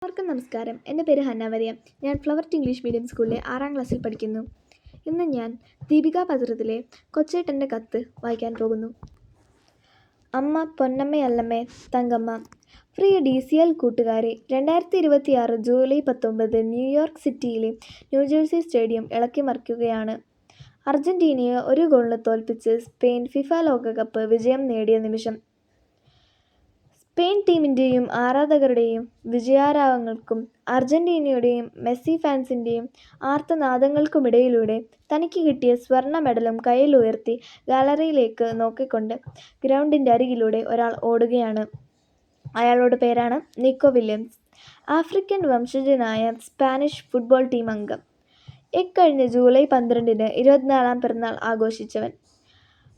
എല്ലാവർക്കും നമസ്കാരം. എൻ്റെ പേര് ഹന്ന മരിയം. ഞാൻ ഫ്ലവർ ഇംഗ്ലീഷ് മീഡിയം സ്കൂളിലെ 6ാം ക്ലാസ്സിൽ പഠിക്കുന്നു. ഇന്ന് ഞാൻ ദീപിക പത്രത്തിലെ കൊച്ചേട്ടൻ്റെ കത്ത് വായിക്കാൻ പോകുന്നു. അമ്മ പൊന്നമ്മയല്ലമ്മേ തങ്കമ്മ. പ്രിയ DCL കൂട്ടുകാരെ, 2026 ജൂലൈ 19 ന്യൂയോർക്ക് സിറ്റിയിലെ ന്യൂജേഴ്സി സ്റ്റേഡിയം ഇളക്കിമറിക്കുകയാണ്. അർജന്റീനയെ 1 ഗോളിന് തോൽപ്പിച്ച് സ്പെയിൻ ഫിഫ ലോകകപ്പ് വിജയം നേടിയ നിമിഷം. സ്പെയിൻ ടീമിൻ്റെയും ആരാധകരുടെയും വിജയാരവങ്ങൾക്കും അർജന്റീനയുടെയും മെസ്സി ഫാൻസിൻ്റെയും ആർത്തനാദങ്ങൾക്കുമിടയിലൂടെ തനിക്ക് കിട്ടിയ സ്വർണ്ണ മെഡലും കയ്യിലുയർത്തി ഗാലറിയിലേക്ക് നോക്കിക്കൊണ്ട് ഗ്രൗണ്ടിൻ്റെ അരികിലൂടെ ഒരാൾ ഓടുകയാണ്. അയാളുടെ പേരാണ് നിക്കോ വില്യംസ്. ആഫ്രിക്കൻ വംശജനായ സ്പാനിഷ് ഫുട്ബോൾ ടീം അംഗം. ഇക്കഴിഞ്ഞ ജൂലൈ 12-ന് 24-ാം പിറന്നാൾ ആഘോഷിച്ചവൻ.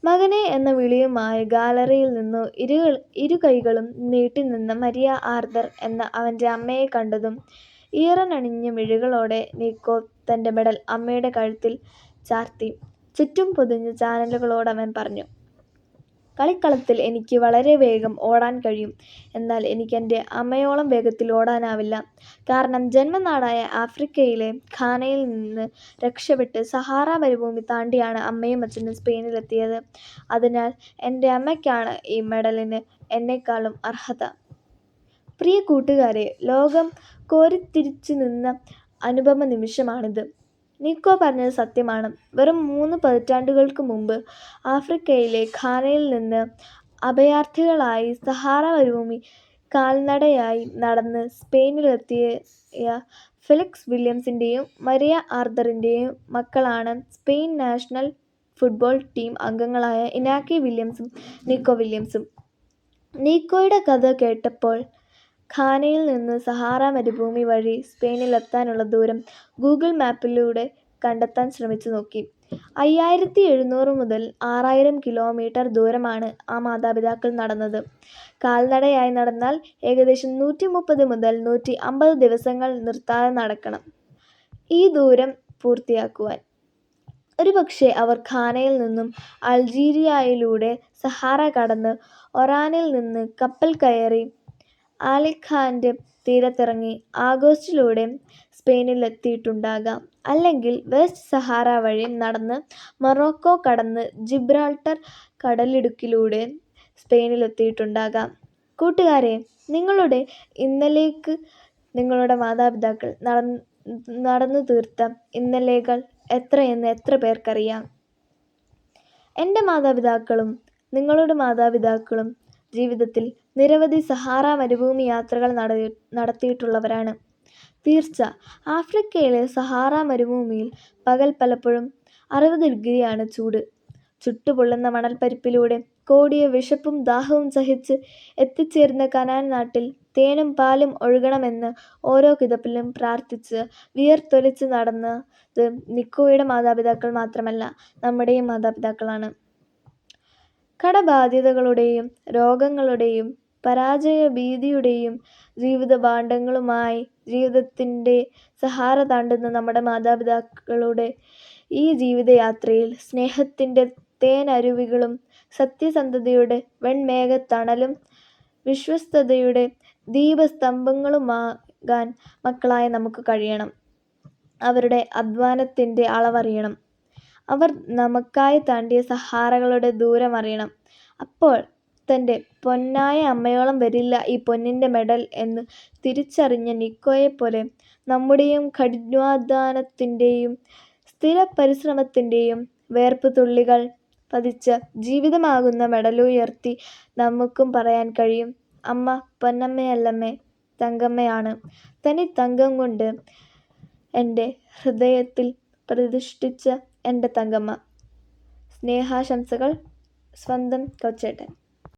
മകനെ എന്ന വിളിയുമായി ഗാലറിയിൽ നിന്നു ഇരുകൈകളും നീട്ടിനിന്ന മരിയ ആർതർ എന്ന അവൻ്റെ അമ്മയെ കണ്ടതും ഈറനണിഞ്ഞ മിഴികളോടെ നിക്കോ തൻ്റെ മെഡൽ അമ്മയുടെ കഴുത്തിൽ ചാർത്തി. ചുറ്റും പൊതിഞ്ഞ ചാനലുകളോടവൻ പറഞ്ഞു, കളിക്കളത്തിൽ എനിക്ക് വളരെ വേഗം ഓടാൻ കഴിയും. എന്നാൽ എനിക്കെൻ്റെ അമ്മയോളം വേഗത്തിൽ ഓടാനാവില്ല. കാരണം ജന്മനാടായ ആഫ്രിക്കയിലെ ഘാനയിൽ നിന്ന് രക്ഷപ്പെട്ട് സഹാറ മരുഭൂമി താണ്ടിയാണ് അമ്മയും അച്ഛനും സ്പെയിനിലെത്തിയത്. അതിനാൽ എൻ്റെ അമ്മയ്ക്കാണ് ഈ മെഡലിന് എന്നെക്കാളും അർഹത. പ്രിയ കൂട്ടുകാരെ, ലോകം കോരിത്തിരിച്ചു നിന്ന അനുപമ നിമിഷമാണിത്. നിക്കോ പറഞ്ഞത് സത്യമാണ്. വെറും 3 പതിറ്റാണ്ടുകൾക്ക് മുമ്പ് ആഫ്രിക്കയിലെ ഘാനയിൽ നിന്ന് അഭയാർത്ഥികളായി സഹാറ മരുഭൂമി കാൽനടയായി നടന്ന് സ്പെയിനിലെത്തിയ ഫെലിക്സ് വില്യംസിൻ്റെയും മരിയ ആർതറിൻ്റെയും മക്കളാണ് സ്പെയിൻ നാഷണൽ ഫുട്ബോൾ ടീം അംഗങ്ങളായ ഇനാക്കി വില്യംസും നിക്കോ വില്യംസും. നിക്കോയുടെ കഥ കേട്ടപ്പോൾ ഘാനയിൽ നിന്ന് സഹാറ മരുഭൂമി വഴി സ്പെയിനിലെത്താനുള്ള ദൂരം ഗൂഗിൾ മാപ്പിലൂടെ കണ്ടെത്താൻ ശ്രമിച്ചു നോക്കി. 5700 മുതൽ 6000 കിലോമീറ്റർ ദൂരമാണ് ആ മാതാപിതാക്കൾ നടന്നത്. കാൽനടയായി നടന്നാൽ ഏകദേശം 130 മുതൽ 150 ദിവസങ്ങൾ നിർത്താതെ നടക്കണം ഈ ദൂരം പൂർത്തിയാക്കുവാൻ. ഒരുപക്ഷേ അവർ ഘാനയിൽ നിന്നും അൾജീരിയയിലൂടെ സഹാറ കടന്ന് ഒറാനിൽ നിന്ന് കപ്പൽ കയറി ആലിഖാൻ്റെ തീരത്തിറങ്ങി ആഗോസ്റ്റിലൂടെ സ്പെയിനിലെത്തിയിട്ടുണ്ടാകാം. അല്ലെങ്കിൽ വെസ്റ്റ് സഹാറ വഴി നടന്ന് മൊറോക്കോ കടന്ന് ജിബ്രാൾട്ടർ കടലിടുക്കിലൂടെ സ്പെയിനിലെത്തിയിട്ടുണ്ടാകാം. കൂട്ടുകാരെ, നിങ്ങളുടെ ഇന്നലേക്ക് നിങ്ങളുടെ മാതാപിതാക്കൾ നടന്നു തീർത്ത ഇന്നലെകൾ എത്രയെന്ന് എത്ര പേർക്കറിയാം? എൻ്റെ മാതാപിതാക്കളും നിങ്ങളുടെ മാതാപിതാക്കളും ജീവിതത്തിൽ നിരവധി സഹാറ മരുഭൂമി യാത്രകൾ നടത്തിയിട്ടുള്ളവരാണ്. തീർച്ച, ആഫ്രിക്കയിലെ സഹാറ മരുഭൂമിയിൽ പകൽ പലപ്പോഴും 60 ഡിഗ്രിയാണ് ചൂട്. ചുട്ടുപൊള്ളുന്ന മണൽപ്പരപ്പിലൂടെ കോടിയ വിശപ്പും ദാഹവും സഹിച്ച് എത്തിച്ചേരുന്ന കനാൻ നാട്ടിൽ തേനും പാലും ഒഴുകണമെന്ന് ഓരോ കിതപ്പിലും പ്രാർത്ഥിച്ച് വിയർത്തൊലിച്ച് നടന്നത് നിക്കോയുടെ മാതാപിതാക്കൾ മാത്രമല്ല, നമ്മുടെയും മാതാപിതാക്കളാണ്. കടബാധ്യതകളുടെയും രോഗങ്ങളുടെയും പരാജയഭീതിയുടെയും ജീവിതഭാണ്ഡങ്ങളുമായി ജീവിതത്തിൻ്റെ സഹാറ താണ്ടുന്ന നമ്മുടെ മാതാപിതാക്കളുടെ ഈ ജീവിതയാത്രയിൽ സ്നേഹത്തിൻ്റെ തേനരുവികളും സത്യസന്ധതയുടെ വെൺമേഘത്തണലും വിശ്വസ്തതയുടെ ദീപസ്തംഭങ്ങളുമാകാൻ മക്കളായ നമുക്ക് കഴിയണം. അവരുടെ അധ്വാനത്തിൻ്റെ അളവറിയണം. അവർ നമുക്കായി താണ്ടിയ സഹാറകളുടെ ദൂരമറിയണം. അപ്പോൾ തൻ്റെ പൊന്നായ അമ്മയോളം വരില്ല ഈ പൊന്നിൻ്റെ മെഡൽ എന്ന് തിരിച്ചറിഞ്ഞ നിക്കോയെപ്പോലെ നമ്മുടെയും കഠിനാധ്വാനത്തിൻ്റെയും സ്ഥിരപരിശ്രമത്തിൻ്റെയും വേർപ്പുതുള്ളികൾ പതിച്ച ജീവിതമാകുന്ന മെഡലുയർത്തി നമുക്കും പറയാൻ കഴിയും, അമ്മ പൊന്നമ്മയല്ലമ്മേ തങ്കമ്മയാണ്. തനി തങ്കം കൊണ്ട് എൻ്റെ ഹൃദയത്തിൽ പ്രതിഷ്ഠിച്ച എൻ്റെ തങ്കമ്മ. സ്നേഹാശംസകൾ, സ്വന്തം കൊച്ചേട്ടൻ.